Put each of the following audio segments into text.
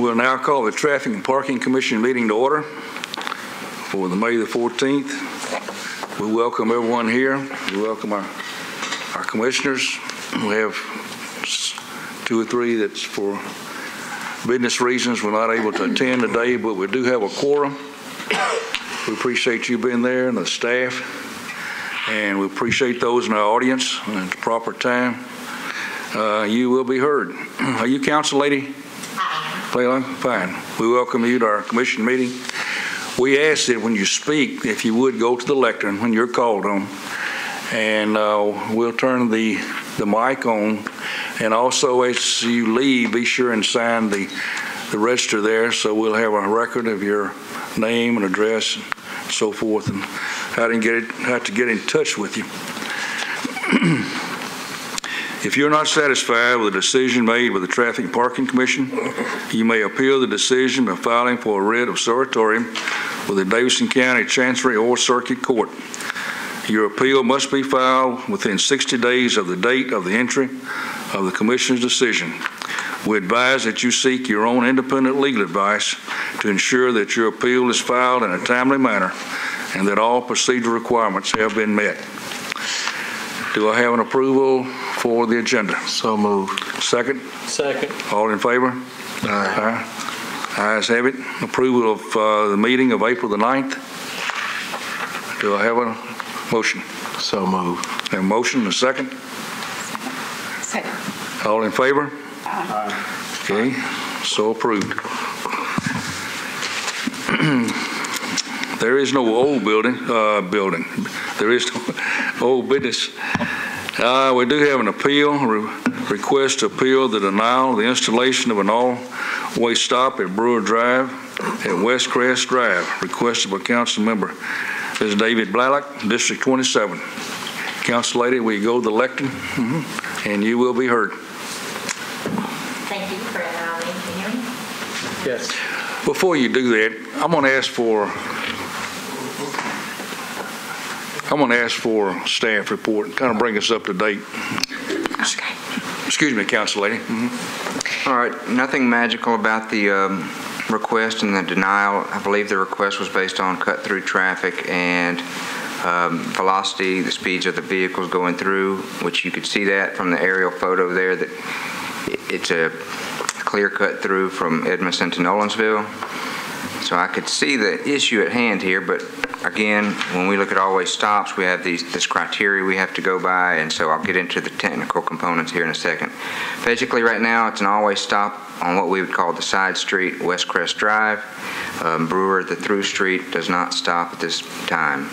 We'll now call the Traffic and Parking Commission meeting to order for the May the 14th. We welcome everyone here. We welcome our commissioners. We have 2 or 3 that's for business reasons we're not able to attend today, but we do have a quorum. We appreciate you being there and the staff, and we appreciate those in our audience at the proper time. You will be heard. Are you council lady? Fine. We welcome you to our commission meeting. We ask that when you speak, if you would go to the lectern when you're called on, and we'll turn the mic on. And also, as you leave, be sure and sign the register there, so we'll have a record of your name and address and so forth, and how to get in touch with you. If you're not satisfied with a decision made with the Traffic and Parking Commission, you may appeal the decision by filing for a writ of certiorari with the Davidson County Chancery or Circuit Court. Your appeal must be filed within 60 days of the date of the entry of the Commission's decision. We advise that you seek your own independent legal advice to ensure that your appeal is filed in a timely manner and that all procedural requirements have been met. Do I have an approval for the agenda? So moved. Second? Second. All in favor? Aye. Ayes have it. Approval of the meeting of April the 9th. Do I have a motion? So moved. A motion and a second? Second. All in favor? Aye. Okay, so approved. There is no old building. There is no old business. We do have an appeal, request to appeal the denial of the installation of an all-way stop at Brewer Drive at West Crest Drive, requested by Council Member Mr. David Blalock, District 27. Council lady, we go to the lectern, and you will be heard. Thank you for allowing me. Can you hear me? Yes. Before you do that, I'm going to ask for staff report, kind of bring us up to date. Okay. Excuse me, Council lady. All right, nothing magical about the request and the denial. I believe the request was based on cut-through traffic and velocity, the speeds of the vehicles going through, which you could see that from the aerial photo there, that it's a clear cut through from Edmondson to Nolensville. So I could see the issue at hand here, but again, when we look at always stops, we have this criteria we have to go by, and so I'll get into the technical components here in a second. Basically, right now, it's an always stop on what we would call the side street, West Crest Drive. Brewer, the through street, does not stop at this time.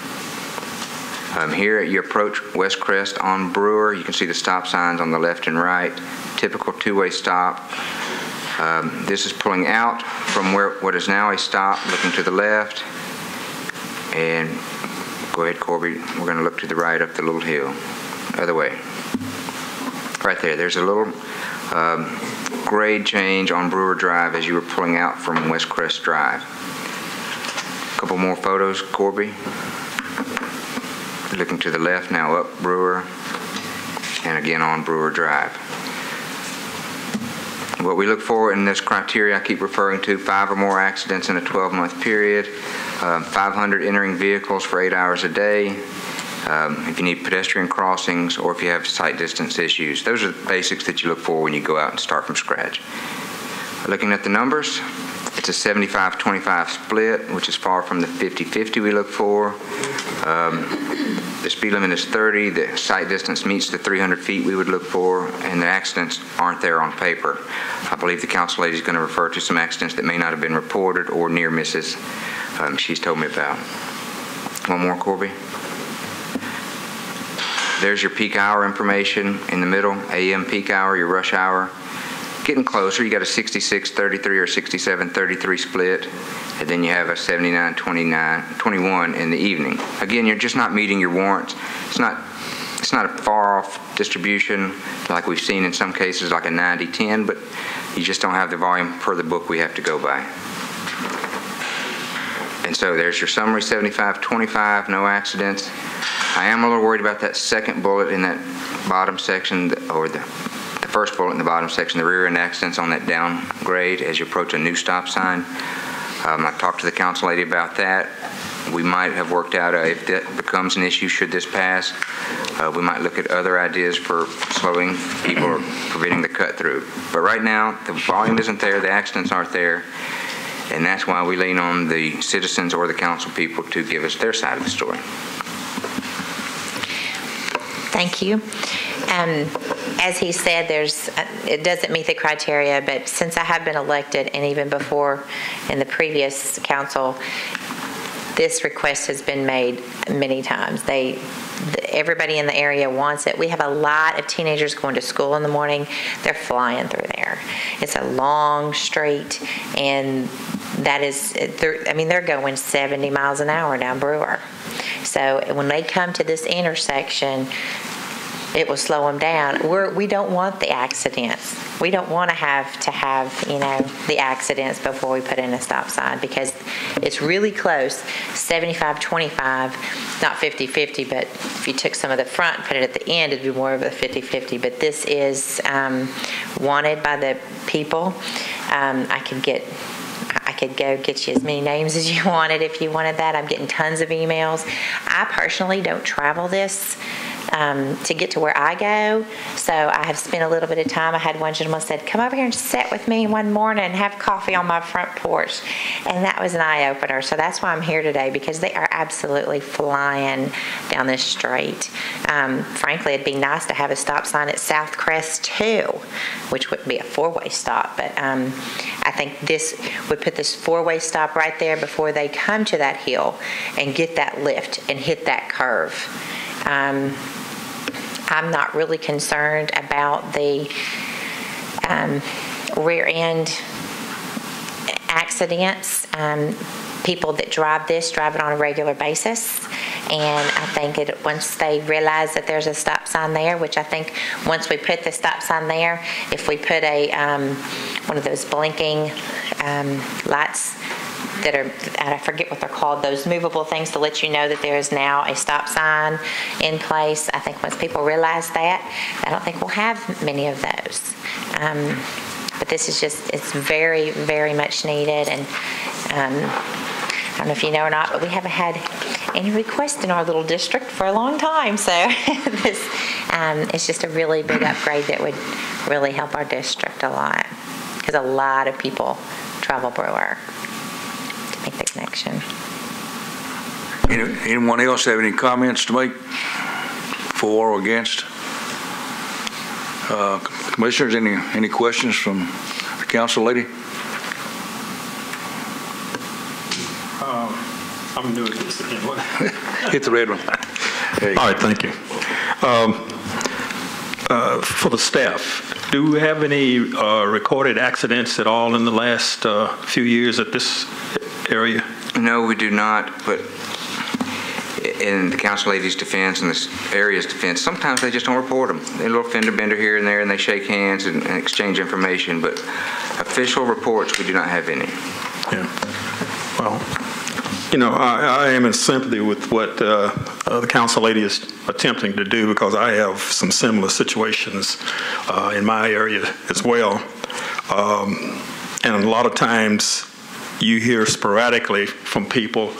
Here, you approach West Crest on Brewer. You can see the stop signs on the left and right. Typical two-way stop. This is pulling out from what is now a stop, looking to the left. And go ahead, Corby. We're going to look to the right up the little hill. Other way. Right there. There's a little grade change on Brewer Drive as you were pulling out from West Crest Drive. A couple more photos, Corby. Looking to the left now up Brewer. And again on Brewer Drive. What we look for in this criteria I keep referring to, 5 or more accidents in a 12-month period, 500 entering vehicles for 8 hours a day, if you need pedestrian crossings, or if you have sight distance issues. Those are the basics that you look for when you go out and start from scratch. Looking at the numbers, it's a 75-25 split, which is far from the 50-50 we look for. The speed limit is 30. The sight distance meets the 300 feet we would look for, and the accidents aren't there on paper. I believe the council lady is going to refer to some accidents that may not have been reported or near misses she's told me about. One more, Corby. There's your peak hour information in the middle, AM peak hour, your rush hour. Getting closer, you got a 66-33 or 67-33 split, and then you have a 79-21 in the evening. Again, you're just not meeting your warrants. It's not a far off distribution like we've seen in some cases, like a 90-10, but you just don't have the volume per the book we have to go by. And so there's your summary, 75-25, no accidents. I am a little worried about that second bullet in that bottom section, or the first bullet in the bottom section, the rear end accidents on that down grade as you approach a new stop sign. I talked to the council lady about that. We might have worked out, if that becomes an issue, should this pass, we might look at other ideas for slowing people or preventing the cut through. But right now, the volume isn't there, the accidents aren't there, and that's why we lean on the citizens or the council people to give us their side of the story. Thank you. As he said, it doesn't meet the criteria, but since I have been elected, and even before in the previous council, this request has been made many times. Everybody in the area wants it. We have a lot of teenagers going to school in the morning. They're flying through there. It's a long street, and they're going 70 miles an hour down Brewer. So when they come to this intersection, it will slow them down. We don't want the accidents. We don't want to have the accidents before we put in a stop sign, because it's really close, 75-25, not 50-50, but if you took some of the front and put it at the end, it'd be more of a 50-50. But this is wanted by the people. I could go get you as many names as you wanted if you wanted that. I'm getting tons of emails. I personally don't travel this to get to where I go, so I have spent a little bit of time. I had one gentleman said, come over here and sit with me one morning and have coffee on my front porch, and that was an eye-opener. So that's why I'm here today, because they are absolutely flying down this street. Frankly, it'd be nice to have a stop sign at South Crest too, which wouldn't be a four-way stop, but I think this would put this four-way stop right there before they come to that hill and get that lift and hit that curve. I'm not really concerned about the rear end accidents. People that drive it on a regular basis, and I think once they realize that there's a stop sign there, which I think once we put the stop sign there, if we put one of those blinking lights that are, I forget what they're called, those movable things to let you know that there is now a stop sign in place. I think once people realize that, I don't think we'll have many of those. But this is it's very, very much needed. And I don't know if you know or not, but we haven't had any requests in our little district for a long time. So this it's just a really big upgrade that would really help our district a lot, because a lot of people travel Brewer. Make the connection. Anyone else have any comments to make for or against? Commissioners, any questions from the council lady? I'm new at this again. Hit the red one. All right, thank you. For the staff, do we have any recorded accidents at all in the last few years at this area? No, we do not, but in the council lady's defense and this area's defense, sometimes they just don't report them. They're a little fender bender here and there, and they shake hands and exchange information, but official reports, we do not have any. Yeah. Well, I am in sympathy with what the council lady is attempting to do, because I have some similar situations in my area as well. And a lot of times you hear sporadically from people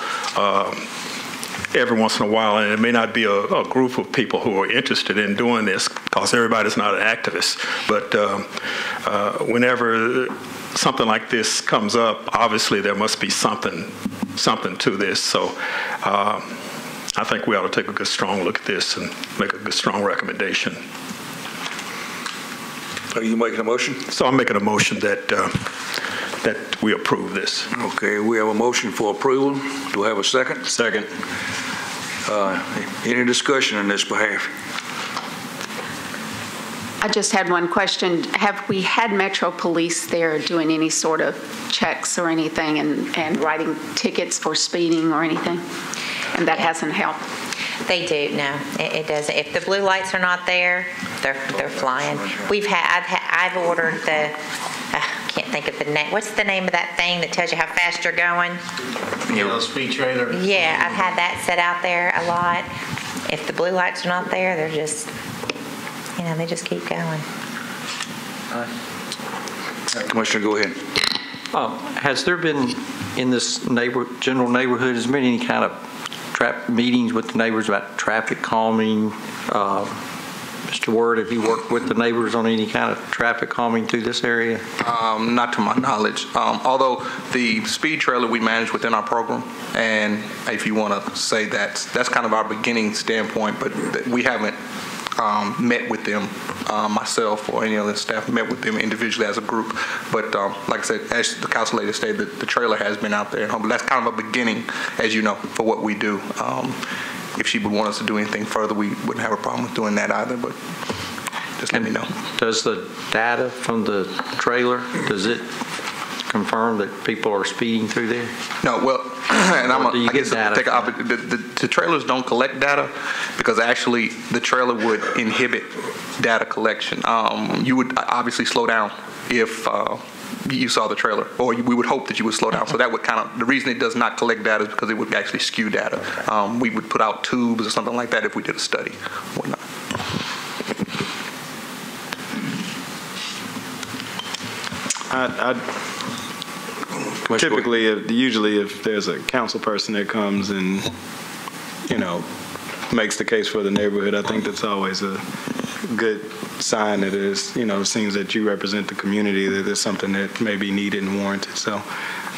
every once in a while, and it may not be a group of people who are interested in doing this, because everybody's not an activist. But whenever something like this comes up, obviously there must be something to this. So I think we ought to take a good, strong look at this and make a good, strong recommendation. Are you making a motion? So I'm making a motion that we approve this. Okay, we have a motion for approval. Do I have a second? Second. Any discussion on this behalf? I just had one question. Have we had Metro Police there doing any sort of checks or anything and writing tickets for speeding or anything? And that hasn't helped? They do. No, it doesn't. If the blue lights are not there, they're flying. I've ordered the. Can't think of the name. What's the name of that thing that tells you how fast you're going? Yellow speed trailer. Yeah, I've had that set out there a lot. If the blue lights are not there, they're just, they just keep going. Commissioner, go ahead. Has there been, in this general neighborhood, has there been any kind of meetings with the neighbors about traffic calming? Mr. Word, have you worked with the neighbors on any kind of traffic calming through this area? Not to my knowledge. Although the speed trailer we manage within our program, and if you want to say that's kind of our beginning standpoint, but we haven't met with them, myself or any other staff, met with them individually as a group. But like I said, as the council lady stated, the trailer has been out there. But that's kind of a beginning, as you know, for what we do. If she would want us to do anything further, we wouldn't have a problem with doing that either, but just let me know. Does the data from the trailer, does it confirm that people are speeding through there? No, well, and I guess the trailers don't collect data because actually the trailer would inhibit data collection. You would obviously slow down if you saw the trailer, or we would hope that you would slow down. So that would the reason it does not collect data is because it would actually skew data. We would put out tubes or something like that if we did a study or whatnot. Typically, usually if there's a council person that comes and, makes the case for the neighborhood, I think that's always a good sign that there's, seems that you represent the community, that there's something that may be needed and warranted. So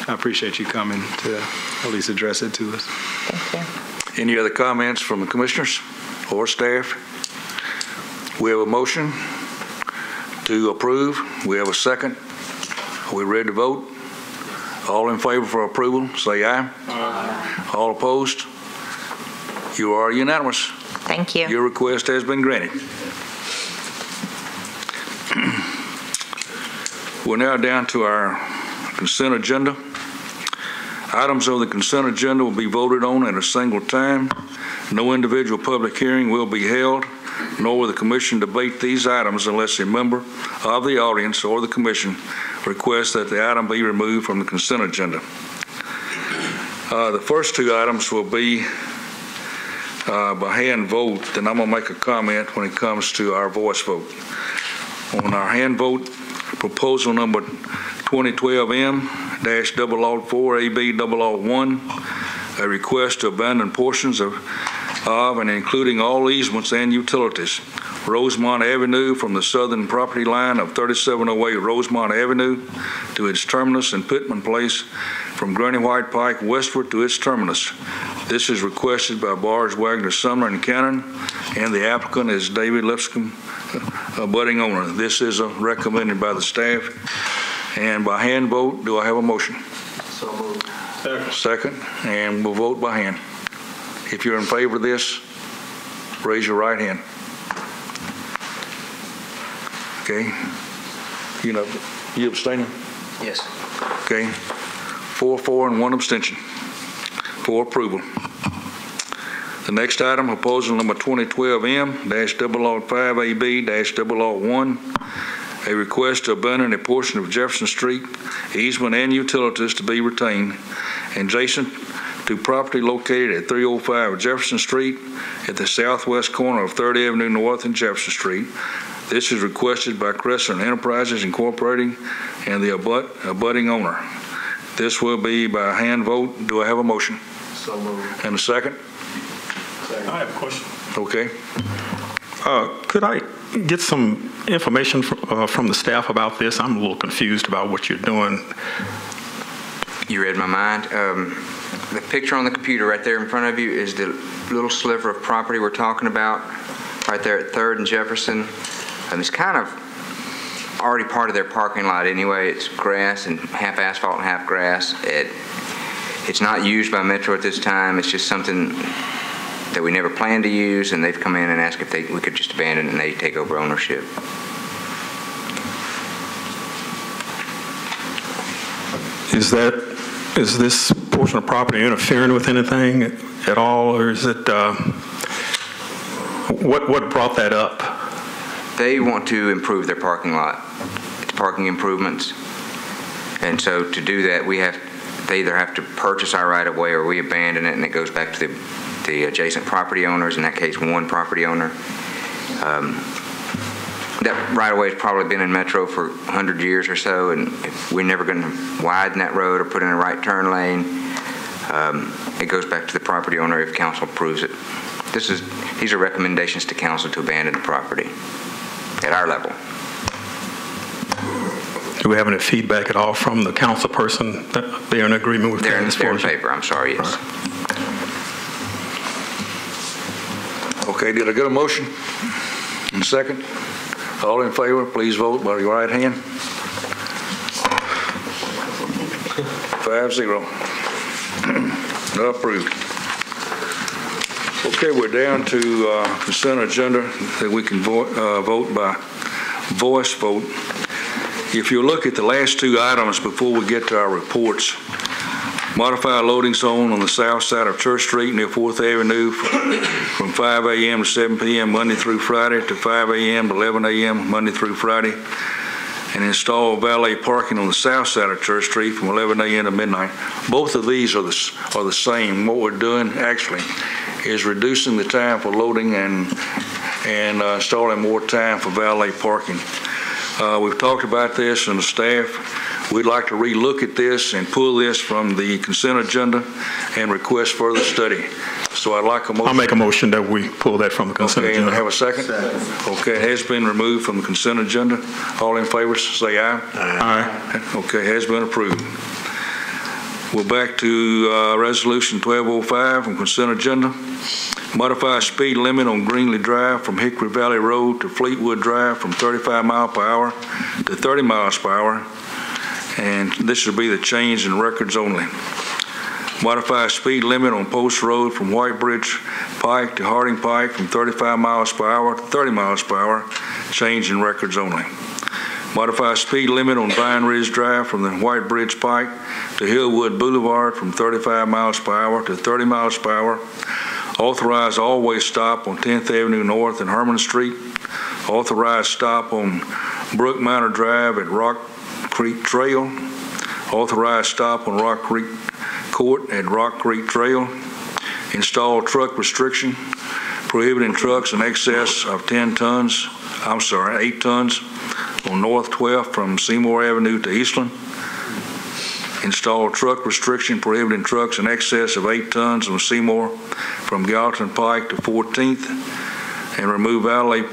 I appreciate you coming to at least address it to us. Thank you. Any other comments from the commissioners or staff? We have a motion to approve. We have a second. Are we ready to vote? All in favor for approval, say aye. Aye. All opposed? You are unanimous. Thank you. Your request has been granted. We're now down to our consent agenda. Items on the consent agenda will be voted on at a single time. No individual public hearing will be held, nor will the commission debate these items unless a member of the audience or the commission requests that the item be removed from the consent agenda. The first two items will be by hand vote, and I'm going to make a comment when it comes to our voice vote. On our hand vote, proposal number 2012M-004AB001, a request to abandon portions of and including all easements and utilities, Rosemont Avenue from the southern property line of 3708 Rosemont Avenue to its terminus in Pittman Place, from Granny White Pike westward to its terminus. This is requested by Bars, Wagner, Sumner, and Cannon, and the applicant is David Lipscomb, a budding owner. This is recommended by the staff. And by hand vote, do I have a motion? So moved. Second, and we'll vote by hand. If you're in favor of this, raise your right hand. Okay. You abstaining? Yes. Okay. 4, and 1 abstention for approval. The next item, proposal number 2012M-005AB-001, a request to abandon a portion of Jefferson Street easement and utilities to be retained adjacent to property located at 305 Jefferson Street at the southwest corner of 3rd Avenue North and Jefferson Street. This is requested by Crescent Enterprises Incorporated and the abutting owner. This will be by hand vote. Do I have a motion? So moved. And a second? I have a question. Okay. Could I get some information from the staff about this? I'm a little confused about what you're doing. You read my mind. The picture on the computer right there in front of you is the little sliver of property we're talking about right there at 3rd and Jefferson. It's kind of already part of their parking lot anyway. It's grass and half asphalt and half grass. It's not used by Metro at this time. It's just something that we never planned to use, and they've come in and asked if we could just abandon it and they take over ownership. Is this portion of property interfering with anything at all, or is it, what brought that up? They want to improve their parking lot. It's parking improvements. And so to do that, they either have to purchase our right of way or we abandon it and it goes back to the adjacent property owners, in that case, one property owner. that right-of-way has probably been in Metro for 100 years or so, and if we're never going to widen that road or put in a right turn lane, it goes back to the property owner if council approves it. These are recommendations to council to abandon the property at our level. Do we have any feedback at all from the council person that they're in agreement with that? They're in favor, I'm sorry, yes. Okay, did I get a motion? And a second? All in favor, please vote by your right hand. 5-0. Approved. Okay, we're down to consent agenda that we can vote by voice vote. If you look at the last two items before we get to our reports, modified loading zone on the south side of Church Street near 4th Avenue from 5 a.m. to 7 p.m. Monday through Friday to 5 a.m. to 11 a.m. Monday through Friday, and install valet parking on the south side of Church Street from 11 a.m. to midnight. Both of these are the same. What we're doing actually is reducing the time for loading and installing more time for valet parking. We've talked about this and the staff. We'd like to relook at this and pull this from the consent agenda and request further study. So I'd like a motion. I'll make a motion that we pull that from the consent agenda. agenda. Have a second? Okay, it has been removed from the consent agenda. All in favor, say aye. Aye. Okay, has been approved. We're back to Resolution 1205 from consent agenda. Modify speed limit on Greenlee Drive from Hickory Valley Road to Fleetwood Drive from 35 miles per hour to 30 miles per hour. And this will be the change in records only. Modify speed limit on Post Road from White Bridge Pike to Harding Pike from 35 miles per hour to 30 miles per hour. Change in records only. Modify speed limit on Vine Ridge Drive from the White Bridge Pike to Hillwood Boulevard from 35 miles per hour to 30 miles per hour. Authorize always stop on 10th Avenue North and Herman Street. Authorized stop on Brook Manor Drive at Rock Creek Trail. Authorized stop on Rock Creek Court at Rock Creek Trail. Install truck restriction prohibiting trucks in excess of 8 tons on North 12th from Seymour Avenue to Eastland. Install truck restriction prohibiting trucks in excess of 8 tons on Seymour from Gallatin Pike to 14th, and remove valet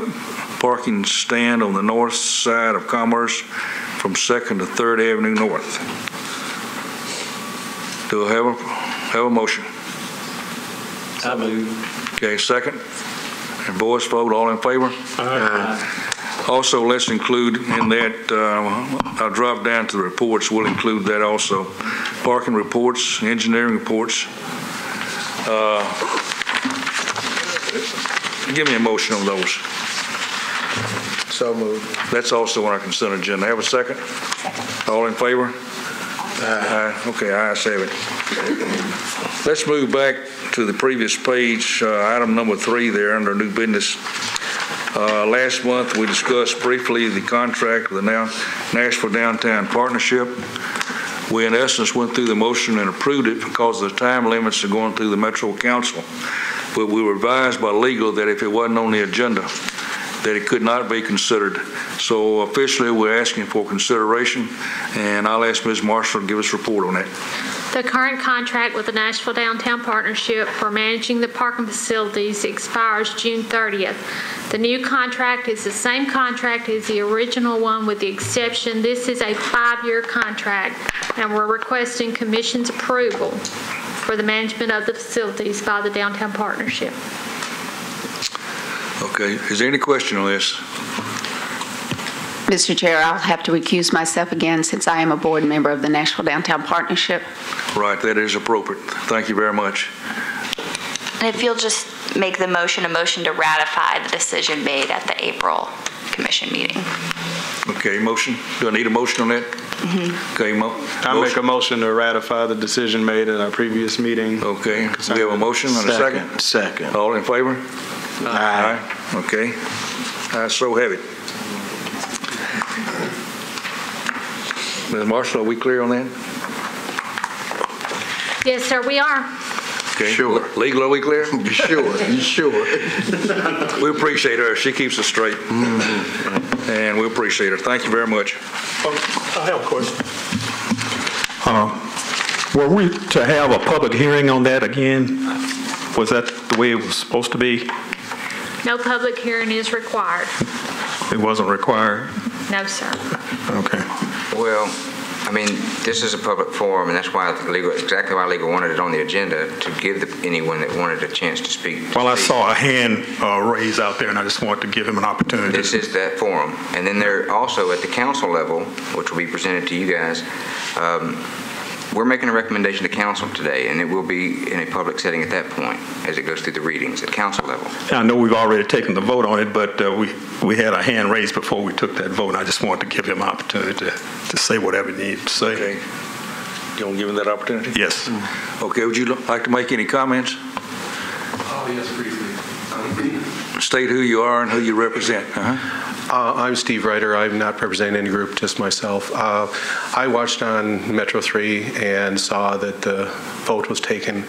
parking stand on the north side of Commerce from 2nd to 3rd Avenue North. Do I have a motion? I move. Okay, second. And voice vote, all in favor? Aye. Also, let's include in that, I'll drop down to the reports, we'll include that also. Parking reports, engineering reports. Give me a motion on those. So moved. That's also on our consent agenda. Have a second? All in favor? Aye. Okay, ayes have it. Let's move back to the previous page, item number 3 there under new business. Last month, we discussed briefly the contract with the Nashville Downtown Partnership. We, in essence, went through the motion and approved it because of the time limits of going through the Metro Council. But we were advised by legal that if it wasn't on the agenda, that it could not be considered. So officially, we're asking for consideration, and I'll ask Ms. Marshall to give us a report on that. The current contract with the Nashville Downtown Partnership for managing the parking facilities expires June 30th. The new contract is the same contract as the original one, with the exception this is a 5-year contract, and we're requesting Commission's approval for the management of the facilities by the Downtown Partnership. Okay, is there any question on this? Mr. Chair, I'll have to recuse myself again since I am a board member of the Nashville Downtown Partnership. Right, that is appropriate. Thank you very much. And if you'll just make the motion, a motion to ratify the decision made at the April Commission meeting. Okay, motion. Do I need a motion on that? Mm-hmm. Okay, I make a motion to ratify the decision made at our previous meeting. Okay, we have a motion and a second? Second. All in favor? Aye. Okay, I so have it. Ms. Marshall, are we clear on that? Yes, sir, we are. Okay. Sure. Legal, are we clear? You sure? You sure? We appreciate her. She keeps us straight. and we appreciate it. Thank you very much. I have a question. Were we to have a public hearing on that again? Was that the way it was supposed to be? No public hearing is required. It wasn't required? No, sir. Okay. Well, I mean, this is a public forum, and that's why exactly why legal wanted it on the agenda, to give anyone that wanted a chance to speak. Well, I saw a hand raised out there, and I just wanted to give him an opportunity. This is that forum. And then they're also at the council level, which will be presented to you guys. We're making a recommendation to council today, and it will be in a public setting at that point as it goes through the readings at council level. I know we've already taken the vote on it, but we had a hand raised before we took that vote. I just wanted to give him an opportunity to say whatever he needed to say. Okay. You want to give him that opportunity? Yes. Okay. Would you like to make any comments? Oh, yes, briefly. State who you are and who you represent. I'm Steve Ryder. I'm not representing any group, just myself. I watched on Metro 3 and saw that the vote was taken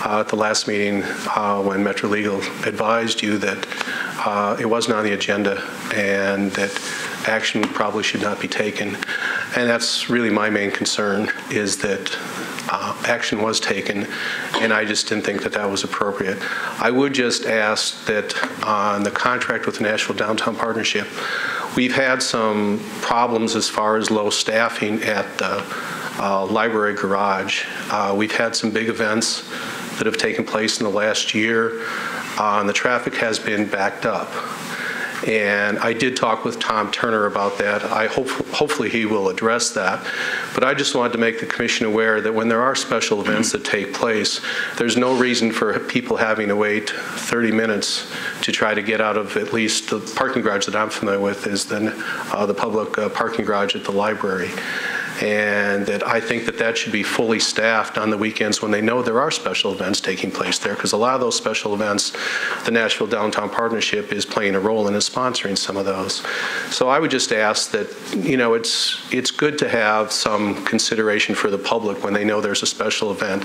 at the last meeting when Metro Legal advised you that it wasn't on the agenda and that action probably should not be taken. And that's really my main concern, is that action was taken, and I just didn't think that that was appropriate. I would just ask that on the contract with the Nashville Downtown Partnership, we've had some problems as far as low staffing at the library garage. We've had some big events that have taken place in the last year, and the traffic has been backed up. And I did talk with Tom Turner about that. Hopefully he will address that. But I just wanted to make the commission aware that when there are special events that take place, there's no reason for people having to wait 30 minutes to try to get out of at least the parking garage that I'm familiar with is the public parking garage at the library. And that I think that that should be fully staffed on the weekends when they know there are special events taking place there, because a lot of those special events, the Nashville Downtown Partnership is playing a role in is sponsoring some of those. So I would just ask that, you know, it's good to have some consideration for the public when they know there's a special event.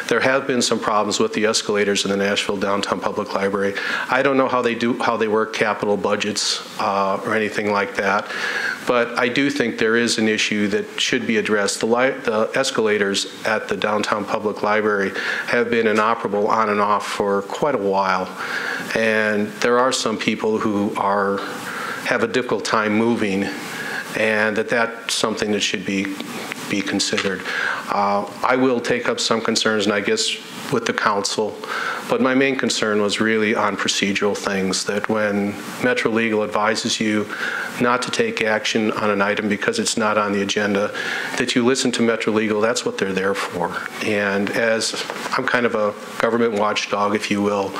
There have been some problems with the escalators in the Nashville Downtown Public Library. I don't know how they work capital budgets or anything like that. But I do think there is an issue that should be addressed. The escalators at the Downtown Public Library have been inoperable on and off for quite a while. And there are some people who have a difficult time moving, and that's something that should be considered. I will take up some concerns, and I guess with the council, but my main concern was really on procedural things, that when Metro Legal advises you not to take action on an item because it's not on the agenda, that you listen to Metro Legal. That's what they're there for. And as I'm kind of a government watchdog, if you will,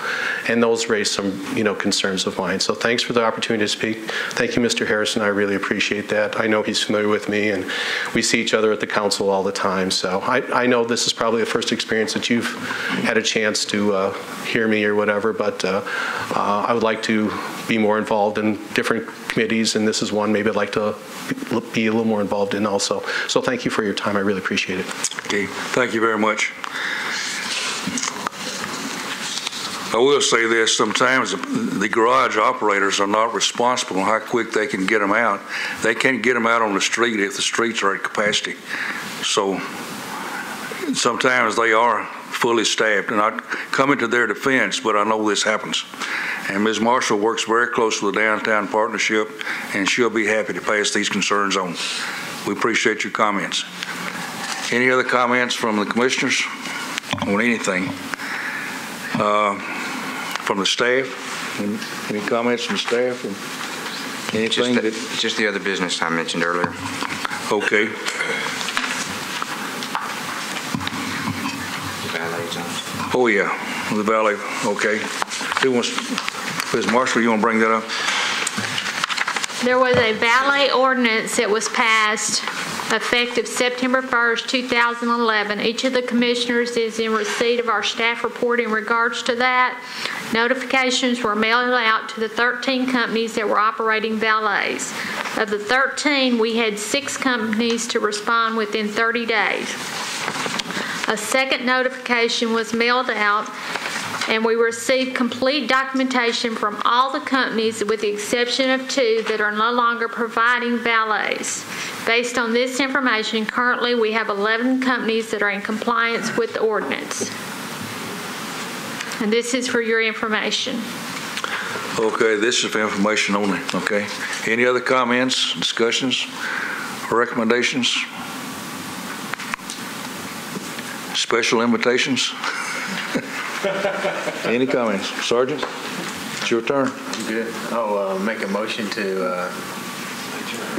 and those raise some, concerns of mine. So thanks for the opportunity to speak. Thank you, Mr. Harrison. I really appreciate that. I know he's familiar with me, and we see each other at the council all the time. So I know this is probably the first experience that you've had a chance to hear me or whatever, but I would like to be more involved in different committees, and this is one maybe I'd like to be a little more involved in also. So thank you for your time. I really appreciate it. Okay, thank you very much. I will say this, sometimes the garage operators are not responsible on how quick they can get them out. They can't get them out on the street if the streets are at capacity. So sometimes they are fully staffed, and I'm coming to their defense, but I know this happens. And Ms. Marshall works very close with the Downtown Partnership, and she'll be happy to pass these concerns on. We appreciate your comments. Any other comments from the commissioners on anything? From the staff? Any comments from staff? Anything just the other business I mentioned earlier. Okay. Oh, yeah, the valet, okay. Who wants, Ms. Marshall, you want to bring that up? There was a valet ordinance that was passed effective September 1st, 2011. Each of the commissioners is in receipt of our staff report in regards to that. Notifications were mailed out to the 13 companies that were operating valets. Of the 13, we had 6 companies to respond within 30 days. A second notification was mailed out and we received complete documentation from all the companies with the exception of 2 that are no longer providing valets. Based on this information, currently we have 11 companies that are in compliance with the ordinance. And this is for your information. Okay, this is for information only, okay? Any other comments, discussions, or recommendations? Special invitations? Any comments? Sergeant, it's your turn. Good. I'll make a motion to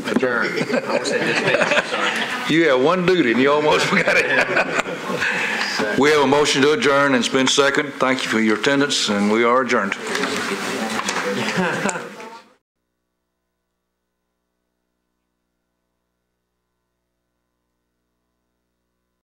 adjourn. I almost said dismiss, sorry. You have one duty, and you almost forgot it. We have a motion to adjourn, and it's been second. Thank you for your attendance, and we are adjourned.